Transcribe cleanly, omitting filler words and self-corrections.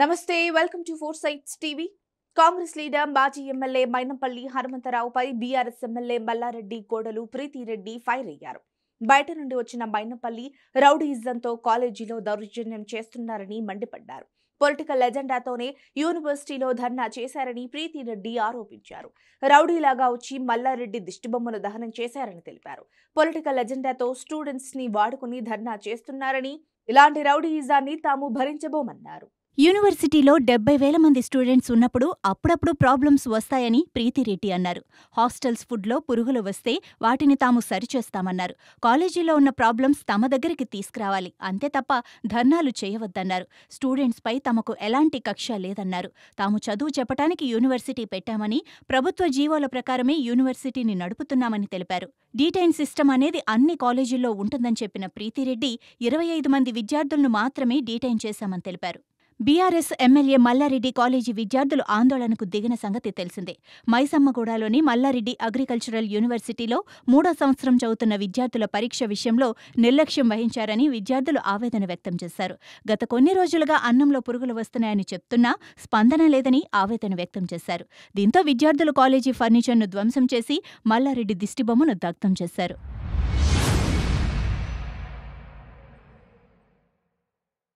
నమస్తే welcome to four sites TV. Congress leader మాజీ MLA Mynampally హనుమంతరావుపై BRS MLA Mallareddy కోడలు ప్రీతిరెడ్డి ఫైర్ అయ్యారు. బయట నుండి వచ్చిన మైనంపల్లి రౌడీయిజంతో కాలేజీలో దౌర్జన్యం చేస్తున్నారని మండిపడ్డారు. పొలిటికల్ ఎజెండాతోనే యూనివర్సిటీలో ధర్నా చేశారని ప్రీతిరెడ్డి ఆరోపించారు. రౌడీలాగా వచ్చి మల్లారెడ్డి దిష్టిబొమ్మను దహనం చేశారని తెలిపారు. పొలిటికల్ ఎజెండాతో స్టూడెంట్స్ ని వాడుకుని ధర్నా చేస్తున్నారని, ఇలాంటి రౌడీయిజాన్ని తాము భరించబోమన్నారు. యూనివర్సిటీలో 70,000 మంది స్టూడెంట్స్ ఉన్నప్పుడు అప్పుడప్పుడు ప్రాబ్లమ్స్ వస్తాయని ప్రీతిరెడ్డి అన్నారు. హాస్టల్స్ ఫుడ్లో పురుగులు వస్తే వాటిని తాము సరిచేస్తామన్నారు. కాలేజీలో ఉన్న ప్రాబ్లమ్స్ తమ దగ్గరికి తీసుకురావాలి, అంతే తప్ప ధర్నాలు చేయవద్దన్నారు. స్టూడెంట్స్పై తమకు ఎలాంటి కక్ష లేదన్నారు. తాము చదువు చెప్పటానికి యూనివర్సిటీ పెట్టామని, ప్రభుత్వ జీవోల ప్రకారమే యూనివర్సిటీని నడుపుతున్నామని తెలిపారు. డీటైన్ సిస్టమ్ అనేది అన్ని కాలేజీల్లో ఉంటుందని చెప్పిన ప్రీతిరెడ్డి 25 మంది విద్యార్థులను మాత్రమే డీటైన్ చేశామని తెలిపారు. బీఆర్ఎస్ ఎమ్మెల్యే మల్లారెడ్డి కాలేజీ విద్యార్థులు ఆందోళనకు దిగిన సంగతి తెలిసిందే. మైసమ్మగూడలోని మల్లారెడ్డి అగ్రికల్చరల్ యూనివర్సిటీలో 3వ సంవత్సరం చదువుతున్న విద్యార్థుల పరీక్ష విషయంలో నిర్లక్ష్యం వహించారని విద్యార్థులు ఆవేదన వ్యక్తం చేశారు. గత కొన్ని రోజులుగా అన్నంలో పురుగులు వస్తున్నాయని చెప్తున్నా స్పందన లేదని ఆవేదన వ్యక్తం చేశారు. దీంతో విద్యార్థులు కాలేజీ ఫర్నిచర్ను ధ్వంసం చేసి మల్లారెడ్డి దిష్టిబొమ్మను దగ్ధం చేశారు.